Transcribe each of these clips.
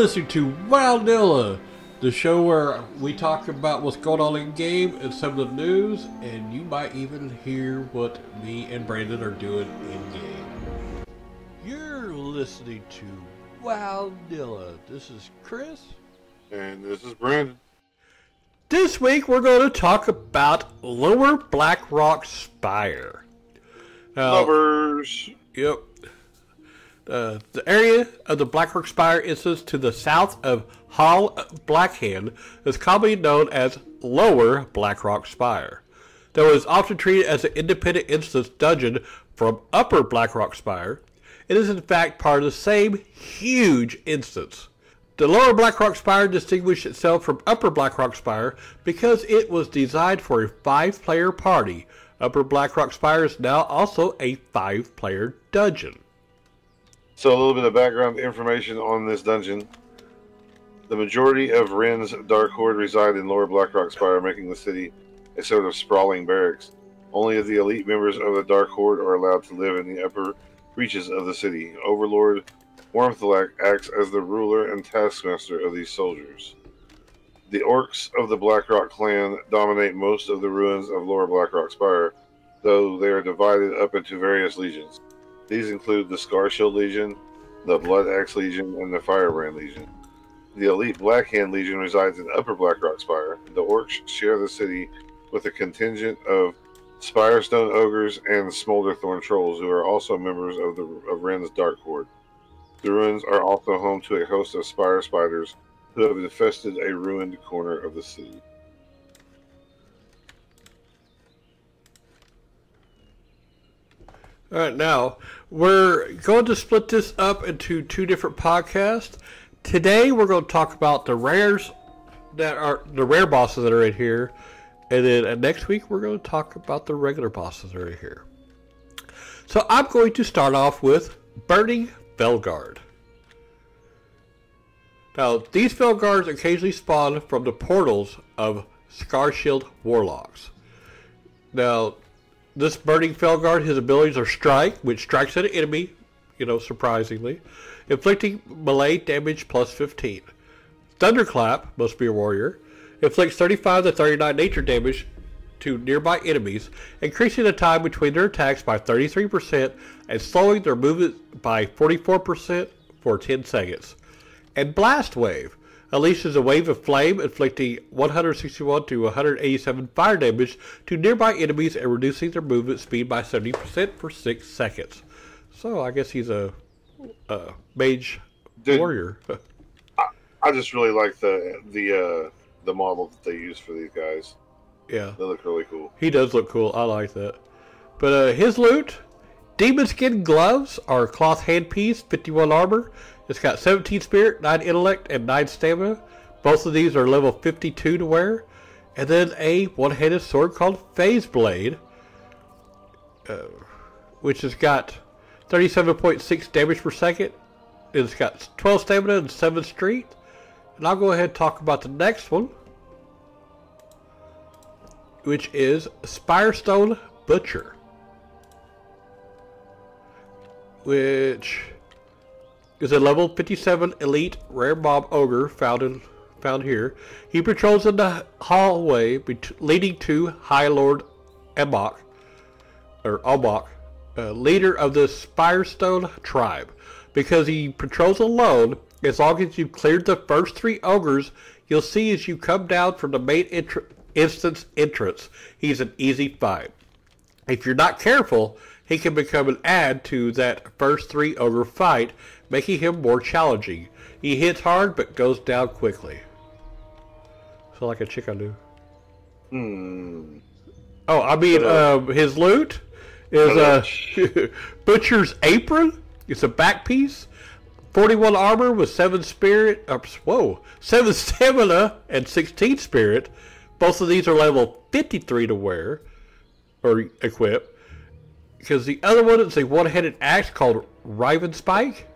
listening to Wildilla, the show where we talk about what's going on in game and some of the news, and you might even hear what me and Brandon are doing in game. You're listening to Wildilla. This is Chris. And this is Brandon. This week we're going to talk about Lower Blackrock Spire. Lovers. Yep. The area of the Blackrock Spire instance to the south of Hall Blackhand is commonly known as Lower Blackrock Spire. Though it is often treated as an independent instance dungeon from Upper Blackrock Spire, it is in fact part of the same huge instance. The Lower Blackrock Spire distinguished itself from Upper Blackrock Spire because it was designed for a 5-player party. Upper Blackrock Spire is now also a 5-player dungeon. So a little bit of background information on this dungeon. The majority of Wren's Dark Horde reside in Lower Blackrock Spire, making the city a sort of sprawling barracks. Only the elite members of the Dark Horde are allowed to live in the upper reaches of the city. Overlord Wormthalak acts as the ruler and taskmaster of these soldiers. The orcs of the Blackrock clan dominate most of the ruins of Lower Blackrock Spire, though they are divided up into various legions. These include the Scarshield Legion, the Blood Axe Legion, and the Firebrand Legion. The elite Blackhand Legion resides in Upper Blackrock Spire. The orcs share the city with a contingent of Spirestone Ogres and Smolderthorn Trolls, who are also members of Wren's Dark Horde. The ruins are also home to a host of Spire Spiders who have infested a ruined corner of the city. All right, now we're going to split this up into 2 different podcasts. Today we're going to talk about the rares that are the rare bosses that are in here, and then next week we're going to talk about the regular bosses that are in here. So I'm going to start off with Burning Felguard. Now these Felguards occasionally spawn from the portals of Scarshield Warlocks. Now, this Burning Felguard, his abilities are Strike, which strikes at an enemy, surprisingly, inflicting melee damage plus 15. Thunderclap, must be a warrior, inflicts 35 to 39 nature damage to nearby enemies, increasing the time between their attacks by 33% and slowing their movement by 44% for 10 seconds. And Blast Wave unleashes a wave of flame, inflicting 161 to 187 fire damage to nearby enemies and reducing their movement speed by 70% for 6 seconds. So I guess he's a mage warrior. I just really like the model that they use for these guys. Yeah, they look really cool. He does look cool. I like that. But his loot: Demon Skin Gloves are cloth handpiece, 51 armor. It's got 17 spirit, 9 intellect, and 9 stamina. Both of these are level 52 to wear. And then a one-handed sword called Phase Blade, which has got 37.6 damage per second. It's got 12 stamina and 7 strength. And I'll go ahead and talk about the next one, which is Spirestone Butcher, which is a level 57 elite rare mob ogre found here. He patrols in the hallway leading to High Lord Amok, leader of the Spirestone tribe. Because he patrols alone, as long as you've cleared the first 3 ogres, you'll see as you come down from the main instance entrance, he's an easy fight. If you're not careful, he can become an add to that first 3 ogre fight, making him more challenging. He hits hard, but goes down quickly. So like a chick I knew. Oh, I mean, his loot is Butcher's Apron. It's a back piece. 41 armor with 7 spirit. 7 stamina and 16 spirit. Both of these are level 53 to wear or equip. Because the other one is a one-handed axe called Riven Spike.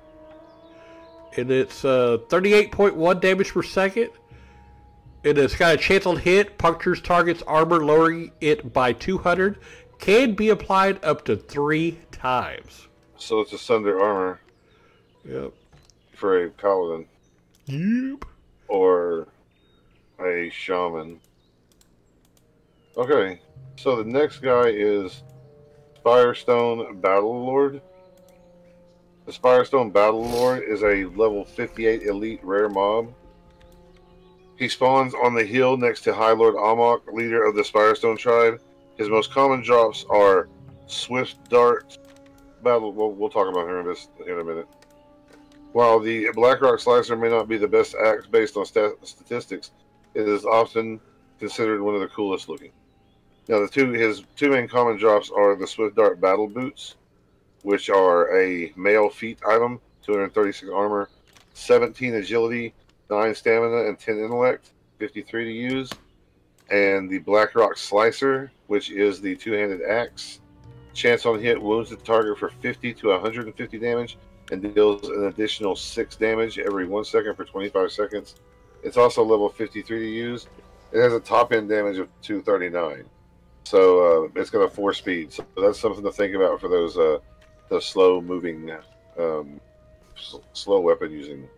And it's 38.1 damage per second. And it's got a chance on hit, punctures target's armor, lowering it by 200. Can be applied up to 3 times. So it's a Sunder armor. Yep. For a paladin. Yep. Or a shaman. Okay, so the next guy is Spirestone Battlelord. The Spirestone Battlelord is a level 58 elite rare mob. He spawns on the hill next to High Lord Amok, leader of the Spirestone tribe. His most common drops are Swift Dart Battle. We'll talk about her in a minute. While the Blackrock Slicer may not be the best axe based on statistics, it is often considered one of the coolest looking. Now, his two main common drops are the Swift Dart Battle Boots, which are a male feat item, 236 armor, 17 agility, 9 stamina, and 10 intellect, 53 to use. And the Blackrock Slicer, which is the two-handed axe. Chance on hit wounds the target for 50 to 150 damage and deals an additional 6 damage every 1 second for 25 seconds. It's also level 53 to use. It has a top-end damage of 239. So it's got a 4 speed. So that's something to think about for those slow-moving, slow weapon-using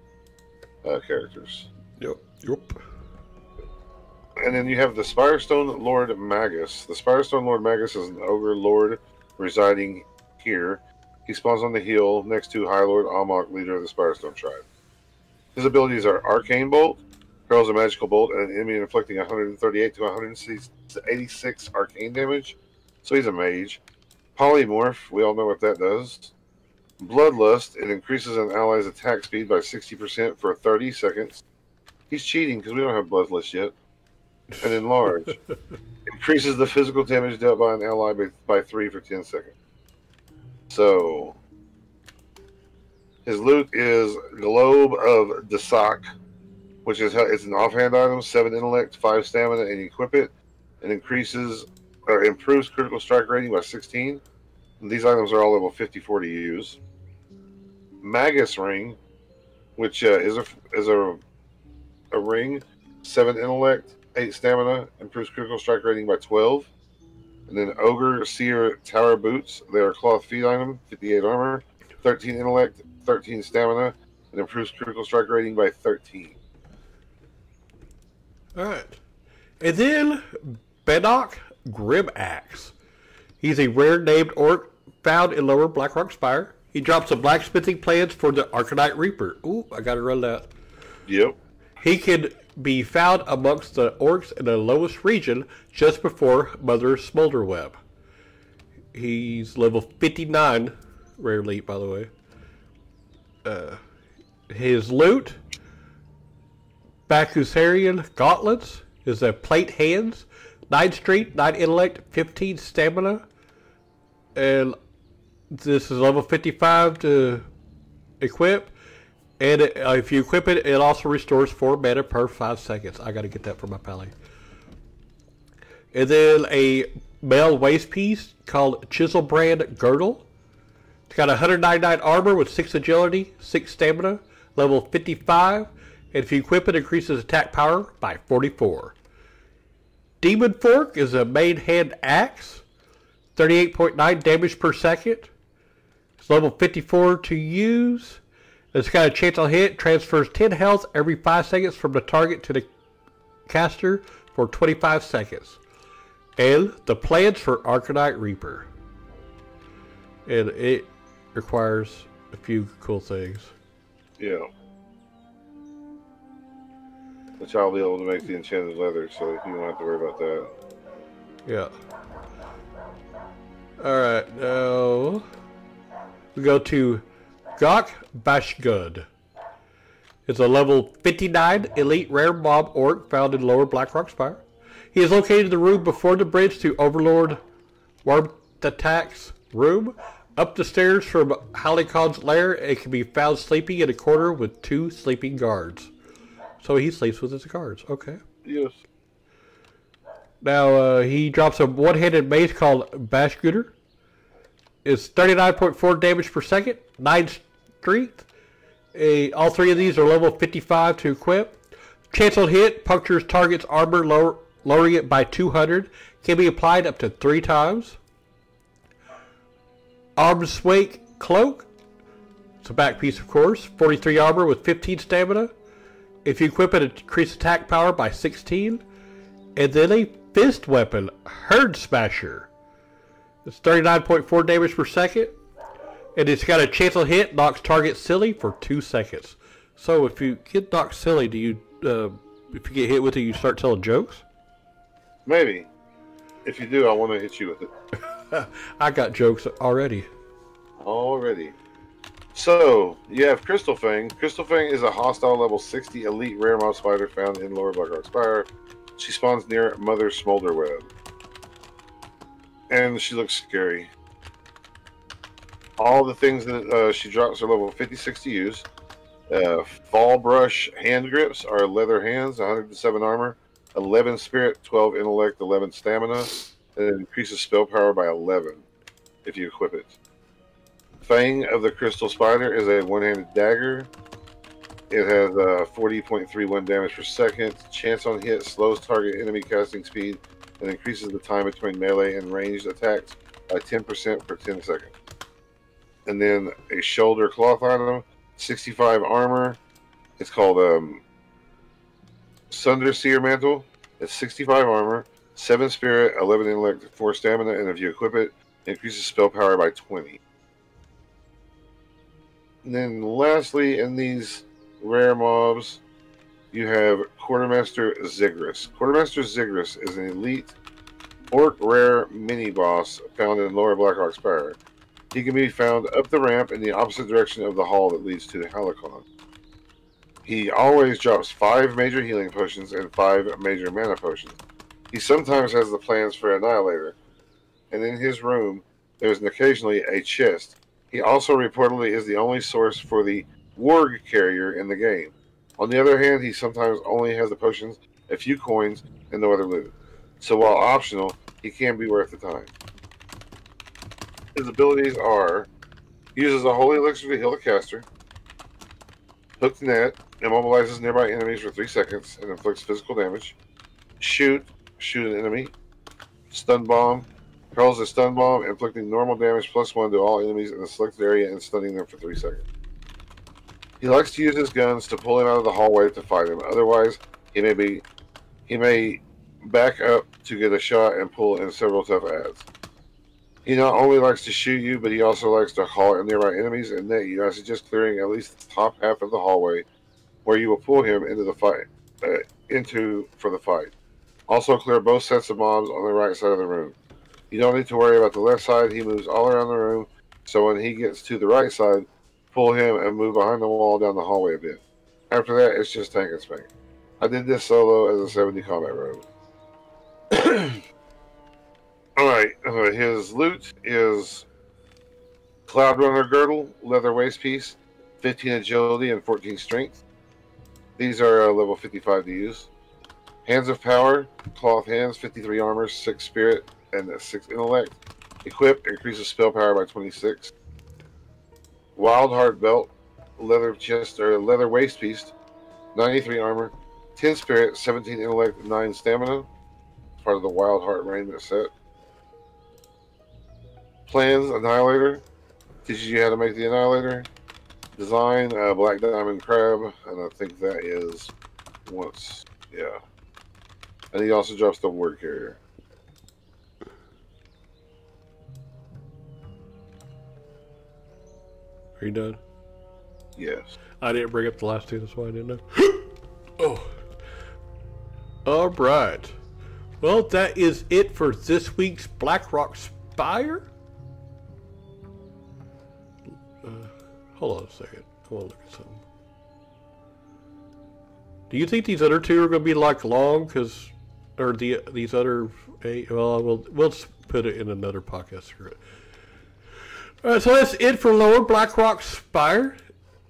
characters. Yep. And then you have the Spirestone Lord Magus. The Spirestone Lord Magus is an ogre lord residing here. He spawns on the hill next to High Lord Amok, leader of the Spirestone tribe. His abilities are Arcane Bolt, hurls a magical bolt at an enemy inflicting 138 to 186 arcane damage. So he's a mage. Polymorph, we all know what that does. Bloodlust, it increases an ally's attack speed by 60% for 30 seconds. He's cheating because we don't have Bloodlust yet. And Enlarge, increases the physical damage dealt by an ally by 3 for 10 seconds. So, his loot is Globe of Desak, which is it's an offhand item, 7 intellect, 5 stamina, and equip it. It increases or improves critical strike rating by 16. And these items are all level 54 to use. Magus Ring, which is a ring, 7 intellect, 8 stamina, improves critical strike rating by 12. And then Ogre Seer Tower Boots, they are cloth feet item, 58 armor, 13 intellect, 13 stamina, and improves critical strike rating by 13. Alright. And then Bedok Grib Axe. He's a rare named orc found in Lower Blackrock Spire. He drops some blacksmithing plans for the Arcanite Reaper. Ooh, I gotta run that. Yep. He can be found amongst the orcs in the lowest region just before Mother Smolderweb. He's level 59, rare elite by the way. His loot, Bakusarian Gauntlets, is a plate hands, 9 strength, 9 intellect, 15 stamina, and this is level 55 to equip. And if you equip it, it also restores 4 mana per 5 seconds. I gotta get that for my pally. And then a male waist piece called Chiselbrand Girdle. It's got 199 armor with 6 agility, 6 stamina, level 55. And if you equip it, it increases attack power by 44. Demon Fork is a main hand axe. 38.9 damage per second. It's level 54 to use. It's got a chance on hit, transfers 10 health every 5 seconds from the target to the caster for 25 seconds. And the plans for Arcanite Reaper. And it requires a few cool things. Yeah. Which I'll be able to make the enchanted leather, so you don't have to worry about that. Yeah. Alright, now we go to Gok Bashgud. It's a level 59 elite rare mob orc found in Lower Blackrock Spire. He is located in the room before the bridge to Overlord Warmtatak's room. Up the stairs from Halikhan's lair, it can be found sleeping in a corner with 2 sleeping guards. So he sleeps with his guards. Okay. Yes. Now he drops a one-handed mace called Bashguder. It's 39.4 damage per second, 9 strength. All 3 of these are level 55 to equip. Chance on hit, punctures target's armor, lowering it by 200. Can be applied up to 3 times. Armswake Cloak. It's a back piece, of course. 43 armor with 15 stamina. If you equip it, increase attack power by 16. And then a fist weapon, Herd Smasher. It's 39.4 damage per second. And it's got a chance to hit, knocks target silly for 2 seconds. So if you get knocked silly, do you, if you get hit with it, you start telling jokes? Maybe. If you do, I want to hit you with it. I got jokes already. Already. So, you have Crystal Fang. Crystal Fang is a hostile level 60 elite rare mob spider found in Lower Blackrock Spire. She spawns near Mother Smolderweb. And she looks scary. All the things that she drops are level 56 to use. Fall Brush hand grips are leather hands, 107 armor, 11 spirit, 12 intellect, 11 stamina, and it increases spell power by 11 if you equip it. Fang of the Crystal Spider is a one-handed dagger. It has 40.31 damage per second. Chance on hit slows target enemy casting speed and increases the time between melee and ranged attacks by 10% per 10 seconds. And then a shoulder cloth item, 65 armor. It's called Sunderseer Mantle. It's 65 armor, 7 spirit, 11 intellect, 4 stamina, and if you equip it, it increases spell power by 20. And then lastly, in these rare mobs, you have Quartermaster Ziggarus. Quartermaster Ziggarus is an elite orc rare mini-boss found in Lower Blackrock Spire. He can be found up the ramp in the opposite direction of the hall that leads to the Halcyon. He always drops 5 major healing potions and 5 major mana potions. He sometimes has the plans for Annihilator, and in his room there's occasionally a chest. He also reportedly is the only source for the Warg carrier in the game. On the other hand, he sometimes only has the potions, a few coins, and no other loot. So while optional, he can be worth the time. His abilities are: uses a holy elixir to heal the caster, hook the net, immobilizes nearby enemies for 3 seconds and inflicts physical damage, shoot an enemy, stun bomb, hurls a stun bomb, inflicting normal damage +1 to all enemies in the selected area and stunning them for 3 seconds. He likes to use his guns to pull him out of the hallway to fight him. Otherwise, he may back up to get a shot and pull in several tough adds. He not only likes to shoot you, but he also likes to haul at nearby enemies and net you. I suggest clearing at least the top half of the hallway, where you will pull him into the fight. For the fight. Also, clear both sets of mobs on the right side of the room. You don't need to worry about the left side. He moves all around the room, so when he gets to the right side, pull him and move behind the wall down the hallway a bit. After that, it's just tank and spank. I did this solo as a 70 combat rogue. Alright, his loot is Cloud Runner Girdle, Leather Waist Piece, 15 Agility and 14 Strength. These are level 55 to use. Hands of Power, Cloth Hands, 53 Armor, 6 Spirit, and 6 Intellect. Equip, increases spell power by 26. Wild Heart Belt, Leather Chest, or Leather Waist Piece, 93 Armor, 10 Spirit, 17 Intellect, 9 Stamina. Part of the Wild Heart Raiment set. Plans, Annihilator. Teaches you how to make the Annihilator. Design, Black Diamond Crab, and I think that is once, yeah. And he also drops the Word Carrier. Are you done? Yes. I didn't bring up the last two, that's why I didn't know. Oh. Alright. Well, that is it for this week's Blackrock Spire. Hold on a second. I want to look at something. Do you think these other two are going to be like long? Because, or these other 8? Well, we'll put it in another podcast script. Alright, so that's it for Lower Blackrock Spire.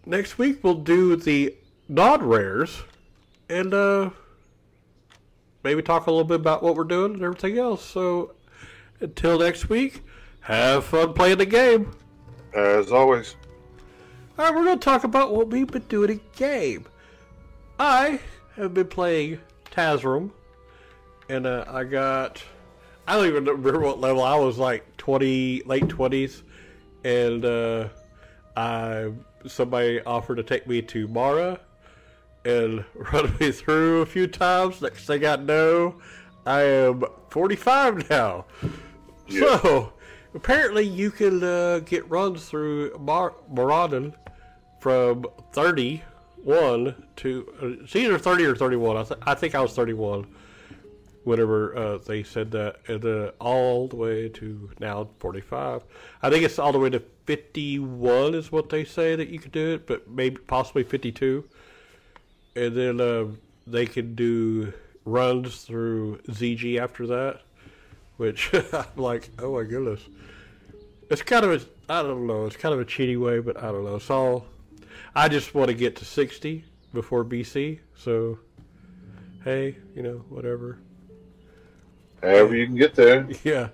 Next week we'll do the non-rares and maybe talk a little bit about what we're doing and everything else. So until next week, have fun playing the game. As always. Alright, we're going to talk about what we've been doing in game. I have been playing Tazrum, and I don't even remember what level. I was like 20, late 20s, and somebody offered to take me to Mara, and run me through a few times. Next thing I know, I am 45 now. Yeah. So, apparently you can get runs through Moradin from 31 to... it's either 30 or 31. I think I was 31 whenever they said that. And all the way to now 45. I think it's all the way to 51 is what they say that you can do it, but maybe possibly 52. And then they can do runs through ZG after that, which I'm like, oh my goodness. It's kind of a, I don't know, it's kind of a cheaty way, but I don't know. So I just want to get to 60 before BC, so hey, you know, whatever. However you can get there. Yeah.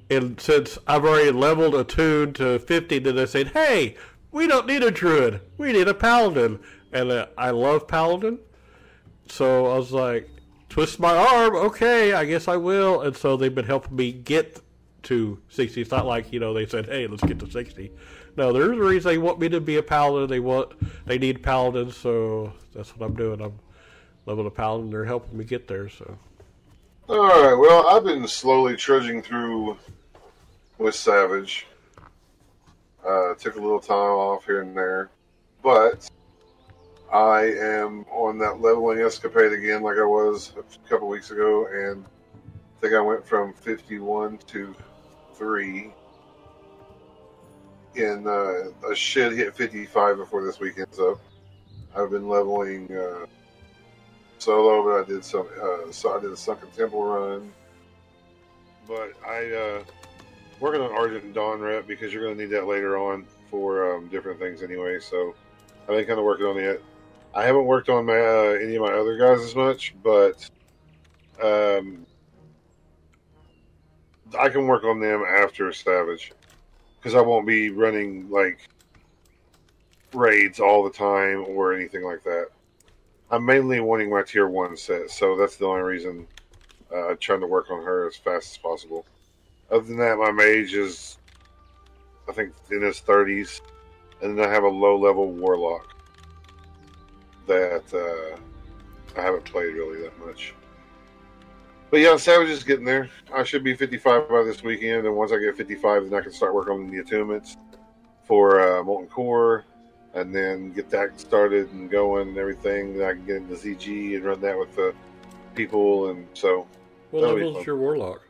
And since I've already leveled a tune to 50, then they said, hey, we don't need a druid, we need a paladin. And I love paladin, so I was like, twist my arm, okay, I guess I will. And so they've been helping me get to 60. It's not like, you know, they said, hey, let's get to 60. No, there's a reason they want me to be a paladin. They need paladins, so that's what I'm doing. I'm leveling a paladin. They're helping me get there. So. All right. Well, I've been slowly trudging through with Savage. Took a little time off here and there, but I am on that leveling escapade again, like I was a couple weeks ago, and I think I went from 51 to 3. And I should hit 55 before this weekend's up. I've been leveling solo, but I did I did a Sunken Temple run. But I working on Argent and Dawn rep because you're going to need that later on for different things anyway. So I've been kind of working on it. I haven't worked on my any of my other guys as much, but I can work on them after Savage. Because I won't be running, like, raids all the time or anything like that. I'm mainly wanting my tier 1 set, so that's the only reason I'm trying to work on her as fast as possible. Other than that, my mage is, I think, in his 30s. And then I have a low-level warlock that I haven't played really that much. But yeah, Savage is getting there. I should be 55 by this weekend, and once I get 55, then I can start working on the attunements for Molten Core, and then get that started and going and everything. Then I can get into ZG and run that with the people, and so. What level is your Warlock?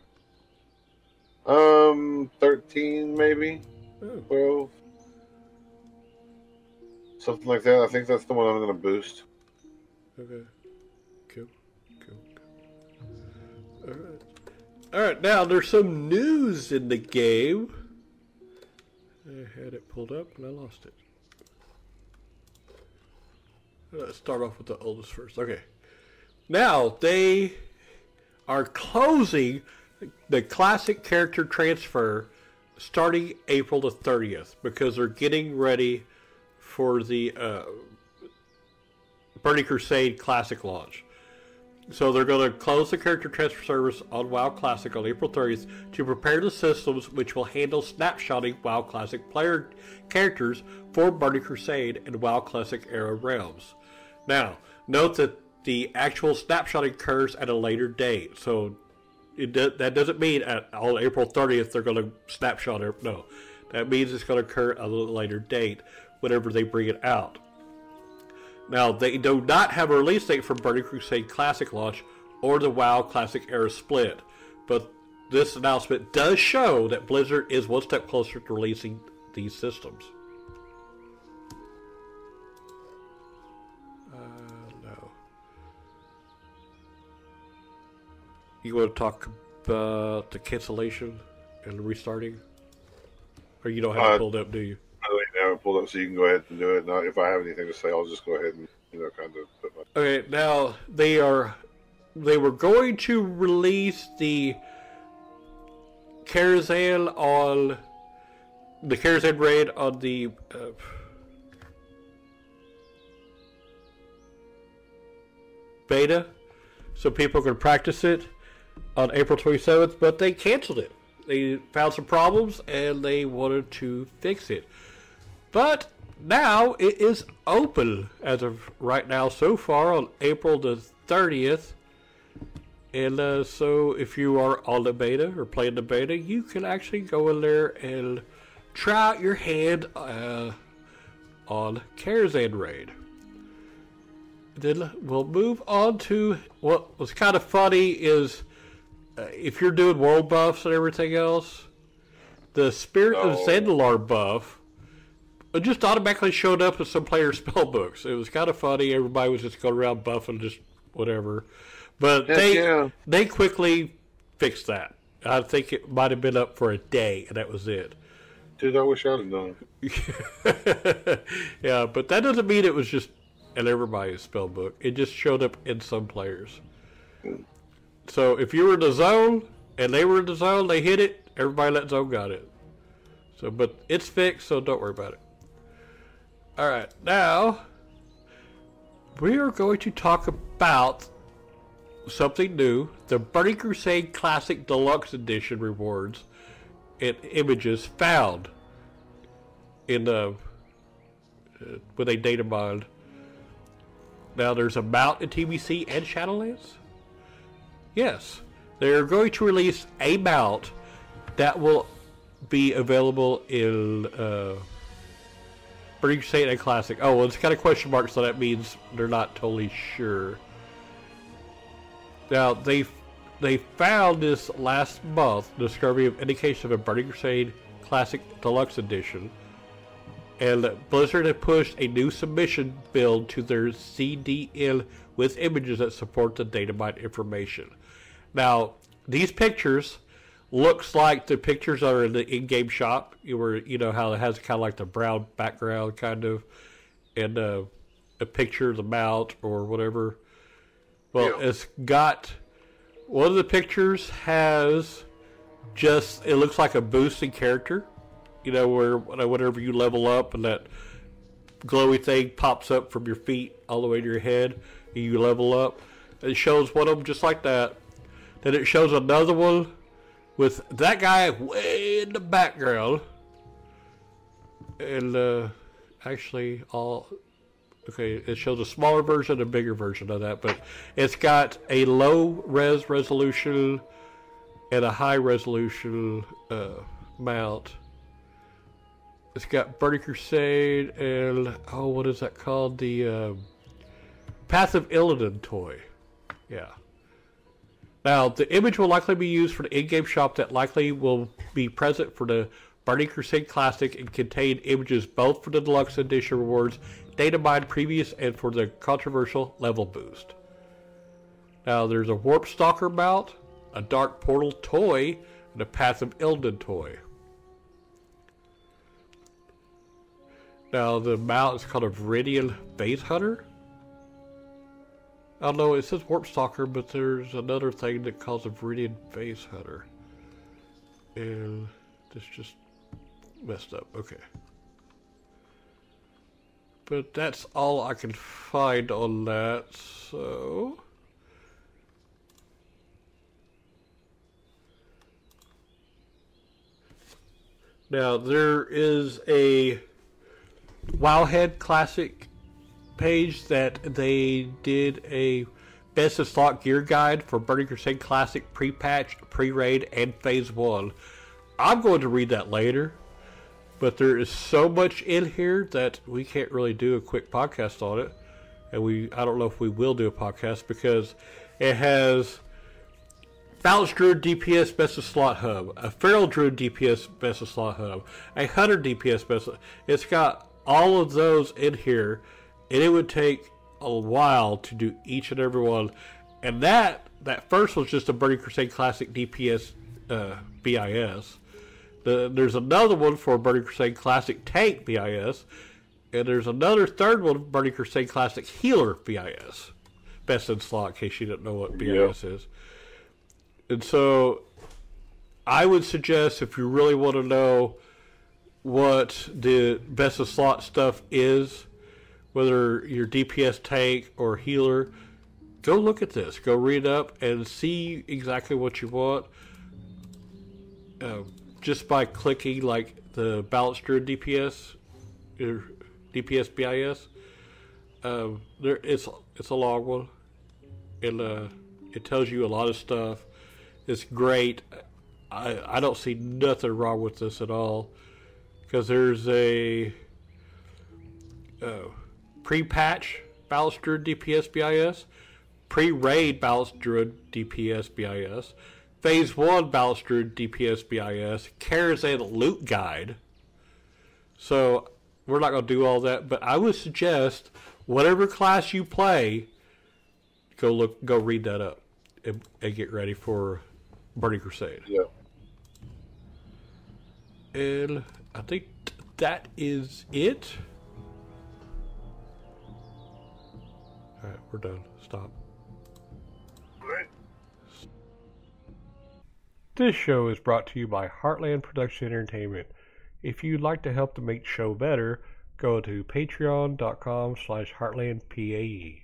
13 maybe, 12, something like that. I think that's the one I'm going to boost. Okay. Cool. Alright, now there's some news in the game. I had it pulled up and I lost it. Let's start off with the oldest first. Okay. Now, they are closing the classic character transfer starting April the 30th because they're getting ready for the Burning Crusade Classic launch. So they're going to close the character transfer service on WoW Classic on April 30th to prepare the systems which will handle snapshotting WoW Classic player characters for Burning Crusade and WoW Classic era realms. Now, note that the actual snapshotting occurs at a later date. So that doesn't mean on April 30th they're going to snapshot it. No, that means it's going to occur at a little later date whenever they bring it out. Now, they do not have a release date for Burning Crusade Classic launch or the WoW Classic era split, but this announcement does show that Blizzard is one step closer to releasing these systems. No. You want to talk about the cancellation and restarting? Or you don't have it pulled up, do you? I haven't pulled up, so you can go ahead and do it. Now, if I have anything to say, I'll just go ahead and kind of put my. Okay, now they were going to release the Karazhan on the Karazhan raid on the beta, so people could practice it on April 27th, but they canceled it. They found some problems and they wanted to fix it. But now it is open as of right now so far on April the 30th. And so if you are on the beta or playing the beta, you can actually go in there and try out your hand on Crusade Raid. Then we'll move on to what was kind of funny is if you're doing world buffs and everything else, the Spirit of Zandalar buff it just automatically showed up in some players' spell books. It was kind of funny. Everybody was just going around buffing just whatever. But they quickly fixed that. I think it might have been up for a day, and that was it. Dude, I wish I'd have done it. Yeah, but that doesn't mean it was just in everybody's spell book. It just showed up in some players. So if you were in the zone, and they were in the zone, they hit it, everybody in that zone got it. So, but it's fixed, so don't worry about it. Alright, now, we are going to talk about something new, the Burning Crusade Classic Deluxe Edition rewards and images found in the with a data mod. Now there's a mount in TBC and Shadowlands. Yes, they're going to release a mount that will be available in Burning Crusade and Classic. Oh, well, it's got a question mark, so that means they're not totally sure. Now, they found this last month, the discovery of indication of a Burning Crusade Classic Deluxe Edition, and Blizzard had pushed a new submission build to their CDN with images that support the data mine information. Now, these pictures looks like the pictures that are in the in-game shop, where you know how it has kind of like the brown background, kind of, and a picture of the mount or whatever. Well, it's got, one of the pictures has just, it looks like a boost in character. You know, where whenever you level up and that glowy thing pops up from your feet all the way to your head, and you level up. It shows one of them just like that. Then it shows another one with that guy way in the background. And actually all... Okay, it shows a smaller version, a bigger version of that, but it's got a low resolution and a high resolution mount. It's got Burning Crusade and, oh, what is that called? The Path of Illidan toy. Yeah. Now, the image will likely be used for the in-game shop that likely will be present for the Burning Crusade Classic and contain images both for the Deluxe Edition rewards, data mined previous, and for the controversial level boost. Now, there's a Warp Stalker mount, a Dark Portal toy, and a Path of Illidan toy. Now, the mount is called a Viridian Phase Hunter. I don't know, it says Warp Stalker, but there's another thing that calls a Viridian Phase Hunter. And this just messed up. Okay. But that's all I can find on that, so... Now, there is a Wowhead Classic page that they did a Best of Slot Gear Guide for Burning Crusade Classic pre-patch, pre-raid, and Phase 1. I'm going to read that later, but there is so much in here that we can't really do a quick podcast on it. And I don't know if we will do a podcast because it has Balance Druid DPS Best of Slot Hub, a Feral Druid DPS Best of Slot Hub, a Hunter DPS Best of... It's got all of those in here, and it would take a while to do each and every one. And that first was just a Burning Crusade Classic DPS BIS. There's another one for Burning Crusade Classic Tank BIS, and there's another third one, Burning Crusade Classic Healer BIS. Best in slot, in case you didn't know what BIS is. And so, I would suggest if you really want to know what the best of slot stuff is, whether you're DPS tank or healer, go look at this. Go read up and see exactly what you want. Just by clicking like the Balanced Druid DPS, DPS BIS. It's a long one. It tells you a lot of stuff. It's great. I don't see nothing wrong with this at all, because there's a pre-patch Ballast Druid DPS BIS, pre-raid Ballast Druid DPS BIS, Phase 1 Ballast Druid DPS BIS, Crusade loot guide. So we're not going to do all that, but I would suggest whatever class you play, go read that up and get ready for Burning Crusade. Yeah. And I think that is it. Alright, we're done. Stop. This show is brought to you by Heartland Production Entertainment. If you'd like to help to make the show better, go to patreon.com/heartlandpae.